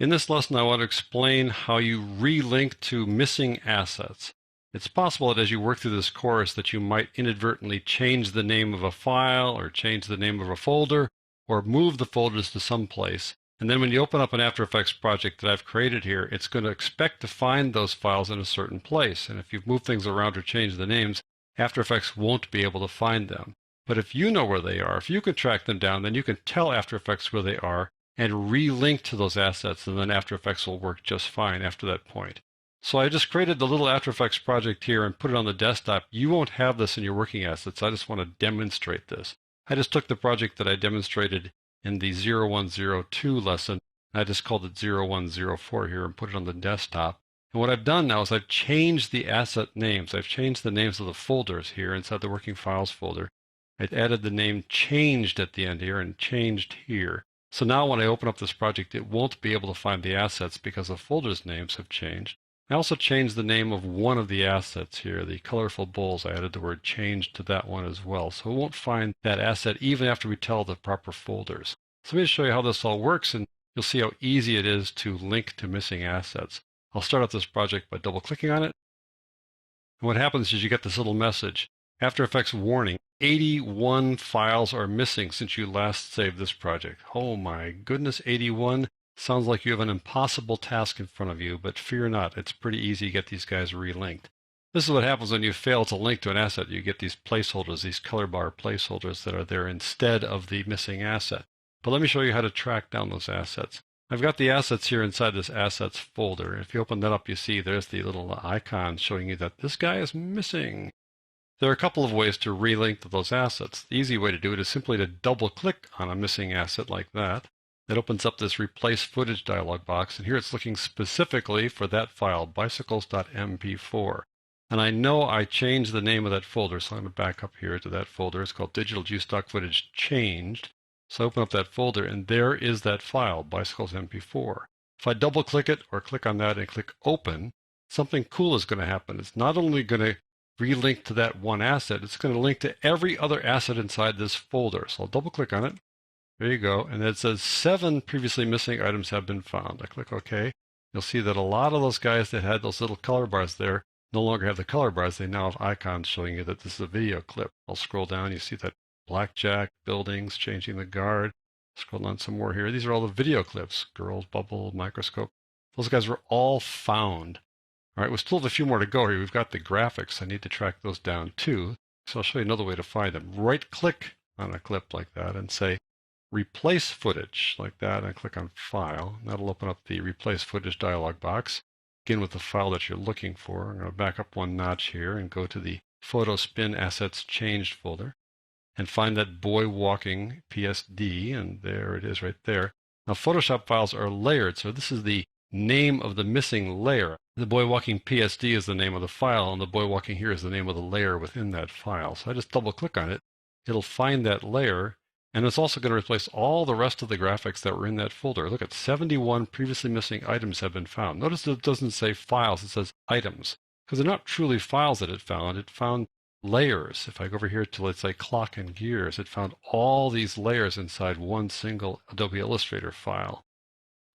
In this lesson, I want to explain how you relink to missing assets. It's possible that as you work through this course that you might inadvertently change the name of a file or change the name of a folder or move the folders to some place. And then when you open up an After Effects project that I've created here, it's going to expect to find those files in a certain place. And if you've moved things around or changed the names, After Effects won't be able to find them. But if you know where they are, if you can track them down, then you can tell After Effects where they are and relink to those assets, and then After Effects will work just fine after that point. So I just created the little After Effects project here and put it on the desktop. You won't have this in your working assets. I just want to demonstrate this. I just took the project that I demonstrated in the 0102 lesson, and I just called it 0104 here and put it on the desktop. And what I've done now is I've changed the asset names. I've changed the names of the folders here inside the Working Files folder. I've added the name changed at the end here and changed here. So now when I open up this project, it won't be able to find the assets because the folders' names have changed. I also changed the name of one of the assets here, the colorful bowls. I added the word changed to that one as well. So it won't find that asset even after we tell the proper folders. So let me show you how this all works, and you'll see how easy it is to link to missing assets. I'll start out this project by double-clicking on it. And what happens is you get this little message, After Effects warning, 81 files are missing since you last saved this project. Oh my goodness, 81. Sounds like you have an impossible task in front of you, but fear not, it's pretty easy to get these guys relinked. This is what happens when you fail to link to an asset. You get these placeholders, these color bar placeholders that are there instead of the missing asset. But let me show you how to track down those assets. I've got the assets here inside this assets folder. If you open that up, you see there's the little icon showing you that this guy is missing. There are a couple of ways to relink to those assets. The easy way to do it is simply to double-click on a missing asset like that. It opens up this Replace Footage dialog box, and here it's looking specifically for that file, bicycles.mp4. And I know I changed the name of that folder, so I'm going to back up here to that folder. It's called Digital Juice Stock Footage Changed. So I open up that folder, and there is that file, bicycles.mp4. If I double-click it or click on that and click Open, something cool is going to happen. It's not only going to relink to that one asset, it's going to link to every other asset inside this folder. So I'll double-click on it. There you go. And it says 7 previously missing items have been found. I click OK. You'll see that a lot of those guys that had those little color bars there no longer have the color bars. They now have icons showing you that this is a video clip. I'll scroll down. You see that blackjack, buildings, changing the guard. Scroll down some more here. These are all the video clips. Girls, bubble, microscope. Those guys were all found. All right, we still have a few more to go here. We've got the graphics. I need to track those down too. So I'll show you another way to find them. Right-click on a clip like that and say, Replace Footage, like that, and click on File. That'll open up the Replace Footage dialog box. Begin with the file that you're looking for. I'm going to back up one notch here and go to the Photo Spin Assets Changed folder and find that boy walking PSD, and there it is right there. Now, Photoshop files are layered, so this is the name of the missing layer. The boy walking PSD is the name of the file, and the boy walking here is the name of the layer within that file. So I just double-click on it. It'll find that layer. And it's also going to replace all the rest of the graphics that were in that folder. Look at 71 previously missing items have been found. Notice it doesn't say files, it says items. Because they're not truly files that it found layers. If I go over here to, let's say, clock and gears, it found all these layers inside one single Adobe Illustrator file.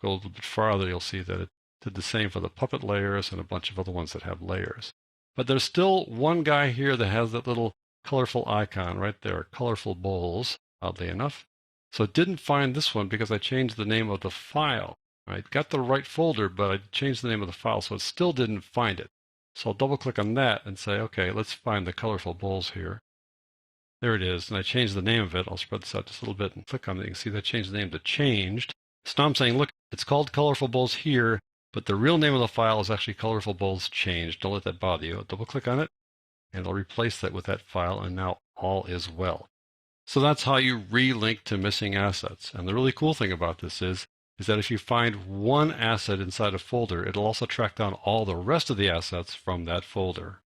Go a little bit farther, you'll see that it did the same for the puppet layers and a bunch of other ones that have layers. But there's still one guy here that has that little colorful icon right there, colorful bowls. Oddly enough. So it didn't find this one because I changed the name of the file. I got the right folder, but I changed the name of the file, so it still didn't find it. So I'll double-click on that and say, okay, let's find the colorful bowls here. There it is, and I changed the name of it. I'll spread this out just a little bit and click on it. You can see that I changed the name to Changed. So now I'm saying, look, it's called Colorful Bowls here, but the real name of the file is actually Colorful Bowls Changed. Don't let that bother you. I'll double-click on it, and I'll replace that with that file, and now all is well. So that's how you relink to missing assets. And the really cool thing about this is that if you find one asset inside a folder, it'll also track down all the rest of the assets from that folder.